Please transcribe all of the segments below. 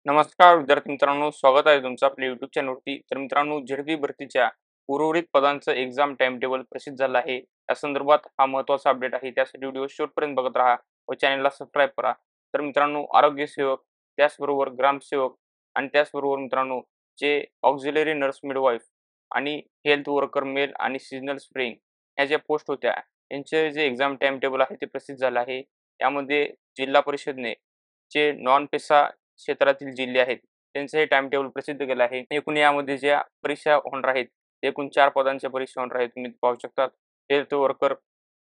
नमस्कार विद्यार्थी मित्रांनो, स्वागत आहे तुमचं आपल्या YouTube चॅनलवरती. तर मित्रांनो, झेडपी भरतीच्या उर्वरित पदांचं एक्झाम टाइम टेबल प्रसिद्ध झालं आहे. या संदर्भात हा महत्त्वाचा अपडेट आहे. त्यासाठी व्हिडिओ शेवटपर्यंत बघत राहा व चॅनलला सबस्क्राईब करा. तर मित्रांनो, आरोग्य सेवक, त्याचबरोबर ग्रामसेवक आणि त्याचबरोबर मित्रांनो, जे ऑक्झिलरी नर्स मिडवाईफ आणि हेल्थ वर्कर मेल आणि सीझनल स्प्रेइंग ह्या ज्या पोस्ट होत्या, यांचे जे एक्झाम टाइम टेबल आहे ते प्रसिद्ध झालं आहे. यामध्ये जिल्हा परिषदने जे नॉन पेसा क्षेत्रातील जिल्हे आहेत, त्यांचं हे टाईम टेबल प्रसिद्ध केलं आहे. एकूण यामध्ये ज्या परीक्षा होणार आहेत, एकूण 4 पदांच्या परीक्षा होणार आहेत. तुम्ही पाहू शकता. हेल्थ वर्कर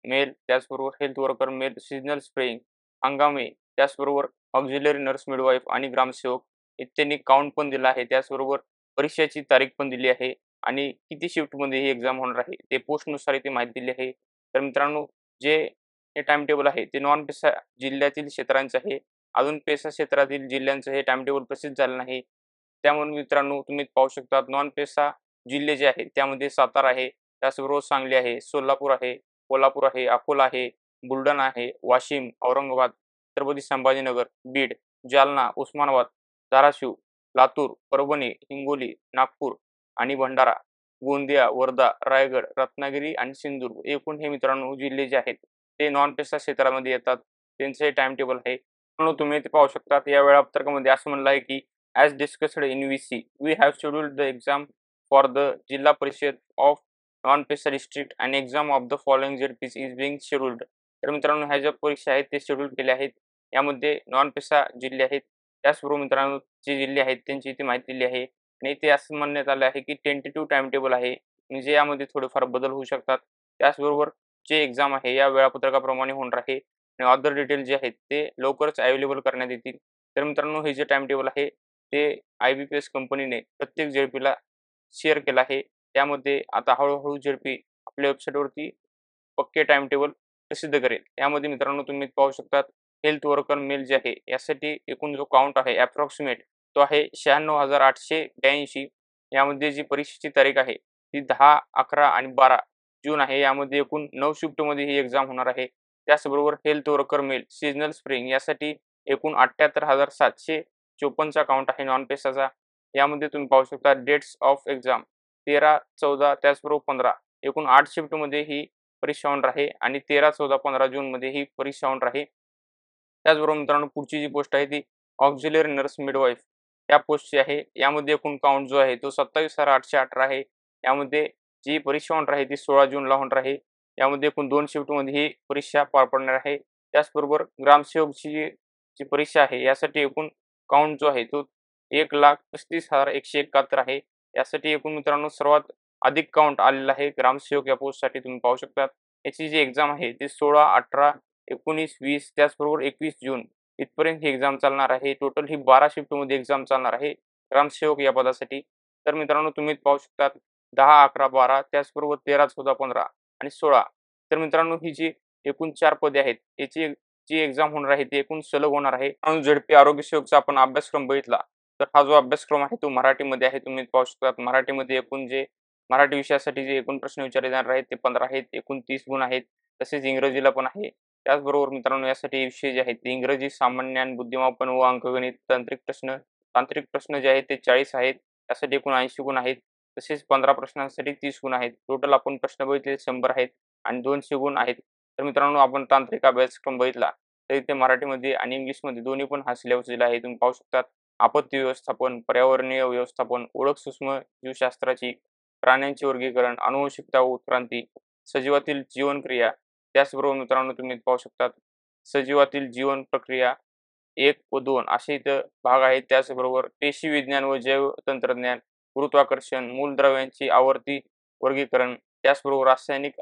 मेल, त्याचबरोबर health worker male, seasonal spraying, हंगामी, त्याचबरोबर ऑक्झिलरी नर्स मिडवाईफ आणि ग्रामसेवक इत्यांनी काउंट पण दिला आहे. त्याचबरोबर परीक्षेची तारीख पण दिली आहे आणि किती शिफ्टमध्ये ही एक्झाम होणार आहे, ते पोस्टनुसार इथे माहिती दिली आहे. तर मित्रांनो, जे हे टाईम टेबल आहे, ते नॉन पेसा जिल्ह्यातील क्षेत्रांचं आहे. अजून पेसा क्षेत्रातील जिल्ह्यांचं हे टाईमटेबल प्रसिद्ध झालं नाही. त्यामुळे मित्रांनो, तुम्ही पाहू शकता नॉन पेसा जिल्हे जे आहेत त्यामध्ये सातारा आहे, त्याचबरोबर सांगली आहे, सोलापूर आहे, कोल्हापूर आहे, अकोला आहे, बुलढाणा आहे, वाशिम, औरंगाबाद, छत्रपती संभाजीनगर, बीड, जालना, उस्मानाबाद, धाराशिव, लातूर, परभणी, हिंगोली, नागपूर आणि भंडारा, गोंदिया, वर्धा, रायगड, रत्नागिरी आणि सिंधुदुर्ग. एकूण हे मित्रांनो जिल्हे जे आहेत ते नॉन पेसा क्षेत्रामध्ये येतात. त्यांचं हे टाईमटेबल आहे. म्हणून तुम्ही इथे पाहू शकता या वेळापत्रकामध्ये असं म्हणलं आहे की as discussed in VC we have scheduled the exam for the Zilla Parishad of non PESA district and exam of the following ZPs is being scheduled. तर मित्रांनो, ह्या ज्या परीक्षा आहेत ते शेड्यूल केल्या आहेत. यामध्ये नॉन पेसा जिल्हे आहेत. त्याचबरोबर मित्रांनो, जे जिल्हे आहेत त्यांची इथे माहिती दिली आहे आणि इथे असं म्हणण्यात आलं आहे की टेंटेटिव्ह टाईम टेबल आहे. म्हणजे यामध्ये थोडेफार बदल होऊ शकतात. त्याचबरोबर जे एक्झाम आहे या वेळापत्रकाप्रमाणे होणार आहे आणि अदर डिटेल जे आहेत ते लवकरच अवेलेबल करण्यात येतील. तर मित्रांनो, हे जे टाईम टेबल आहे ते IBPS कंपनीने प्रत्येक झेडपीला शेअर केलं आहे. त्यामध्ये आता हळू-हळू झेडपी आपल्या वेबसाईटवरती पक्के टाईम टेबल प्रसिद्ध करेल. यामध्ये मित्रांनो, तुम्ही पाहू शकता हेल्थ वर्कर मेल जे आहे यासाठी एकूण जो काउंट आहे अप्रॉक्सिमेट तो आहे 96,882. यामध्ये जी परीक्षेची तारीख आहे ती 10, 11 आणि 12 जून आहे. यामध्ये एकूण 9 शिफ्टमध्ये ही एक्झाम होणार आहे. त्याचबरोबर health worker male, seasonal spring यासाठी एकूण 78,754 चा काउंट आहे नॉन पेसाचा. यामध्ये तुम्ही पाहू शकता डेट्स ऑफ एक्झाम 13, 14 त्याचबरोबर 15 एकूण 8 शिफ्टमध्ये ही परीक्षा होणार आहे आणि 13, 14, 15 जूनमध्ये ही परीक्षा होणार आहे. त्याचबरोबर मित्रांनो, पुढची जी पोस्ट आहे ती ऑक्झिलरी नर्स मिडवाईफ या पोस्टची आहे. यामध्ये एकूण काउंट जो आहे तो 27,818 आहे. यामध्ये जी परीक्षा होणार आहे ती 16 जूनला होणार आहे. यामध्ये एकूण 2 शिफ्टमध्ये ही परीक्षा पार पडणार आहे. त्याचबरोबर ग्रामसेवकची जी परीक्षा आहे यासाठी एकूण काउंट जो आहे तो 1,35,171 आहे. यासाठी एकूण मित्रांनो सर्वात अधिक काउंट आलेला आहे ग्रामसेवक या पोस्टसाठी. तुम्ही पाहू शकता. याची जी एक्झाम आहे ती 16, 18, 19, 20 त्याचबरोबर 21 जून इथपर्यंत ही एक्झाम चालणार आहे. टोटल ही 12 शिफ्टमध्ये एक्झाम चालणार आहे ग्रामसेवक या पदासाठी. तर मित्रांनो, तुम्ही पाहू शकता 10, 11, 12 त्याचबरोबर 13, 14, 15 आणि 16. तर मित्रांनो, ही जी एकूण 4 पदे आहेत याची जी एक्झाम होणार आहे ती एकूण सलग होणार आहे. आणि झेडपी आरोग्य सेवकचा आपण अभ्यासक्रम बघितला तर हा जो अभ्यासक्रम आहे तो मराठीमध्ये आहे. तुम्ही पाहू शकता मराठीमध्ये एकूण जे मराठी विषयासाठी जे एकूण प्रश्न विचारले जाणार आहेत ते 15 आहेत. एकूण 30 गुण आहेत. तसेच इंग्रजीला पण आहे. त्याचबरोबर मित्रांनो, यासाठी विषय जे आहेत ते इंग्रजी, सामान्य ज्ञान, बुद्धिमापन व अंकगणित, तांत्रिक प्रश्न जे आहेत ते 40 आहेत. त्यासाठी एकूण 80 गुण आहेत. तसेच 15 प्रश्नांसाठी 30 गुण आहेत. टोटल आपण प्रश्न बघितले 100 आहेत आणि 200 गुण आहेत. तर मित्रांनो, आपण तांत्रिक अभ्यासक्रम बघितला तर इथे मराठीमध्ये आणि इंग्लिशमध्ये दोन्ही पण हा सिलेबस दिला आहे. तुम्ही पाहू शकता आपत्ती व्यवस्थापन, पर्यावरणीय व्यवस्थापन, ओळख सूक्ष्म जीवशास्त्राची, प्राण्यांचे वर्गीकरण, आनुवंशिकता व उत्क्रांती, सजीवातील जीवनक्रिया. त्याचबरोबर मित्रांनो, तुम्ही पाहू शकता सजीवातील जीवन प्रक्रिया 1 व 2 असे इथं भाग आहेत. त्याचबरोबर पेशी विज्ञान व जैव तंत्रज्ञान, गुरुत्वाकर्षण, मूलद्रव्यांची आवर्ती वर्गीकरण, त्याचबरोबर रासायनिक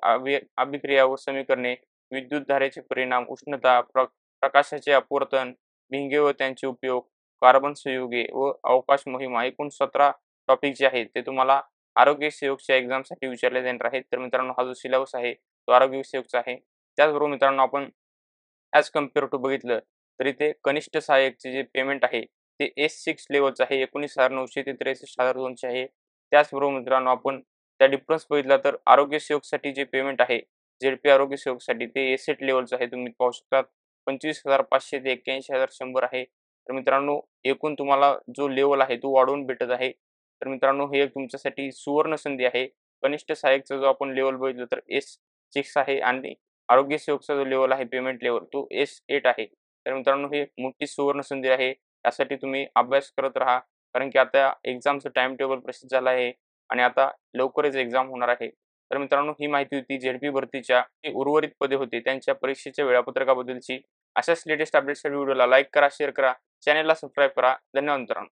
अभिक्रिया व समीकरणे, विद्युत धारेचे परिणाम, उष्णता, प्रकाशाचे अपवर्तन, भिंगे व त्यांचे उपयोग, कार्बन संयुगे व अवकाश मोहिमा. एकूण 17 टॉपिक जे आहेत ते तुम्हाला आरोग्य सेवकच्या एक्झामसाठी विचारले जाणार आहेत. तर मित्रांनो, हा जो सिलेबस आहे तो आरोग्य सेवकचा आहे. त्याचबरोबर मित्रांनो, आपण ॲज कंपेअर टू बघितलं तर इथे कनिष्ठ सहाय्यकचे जे पेमेंट आहे ते S6 लेव्हलचं आहे. 19,900 ते 63,200 आहे. त्याचबरोबर मित्रांनो, आपण त्या डिफरन्स बघितला तर आरोग्य सेवकसाठी जे पेमेंट आहे झेडपी आरोग्य सेवकसाठी ते A7 लेव्हलचं आहे. तुम्ही पाहू शकता 25,500 ते 81,100 आहे. तर मित्रांनो एकूण तुम्हाला जो लेव्हल आहे तो वाढवून भेटत आहे. तर मित्रांनो ही एक तुमच्यासाठी सुवर्ण संधी आहे. कनिष्ठ सहाय्यकचा जो आपण लेव्हल बघितलं तर S6 आहे आणि आरोग्य सेवकचा जो लेव्हल आहे पेमेंट लेव्हल तो S8 आहे. तर मित्रांनो ही एक मोठी सुवर्ण संधी आहे. यासाठी तुम्ही अभ्यास करत राहा. कारण की आता एक्झामचं टाईम टेबल प्रसिद्ध झालं आहे आणि आता लवकरच एक्झाम होणार आहे. तर मित्रांनो ही माहिती होती झेडपी भरतीच्या जी उर्वरित पदे होती त्यांच्या परीक्षेच्या वेळापत्रकाबद्दलची. अशाच लेटेस्ट अपडेट्ससाठी व्हिडिओला लाईक करा, शेअर करा, चॅनेलला सबस्क्राईब करा. धन्यवाद मित्रांनो.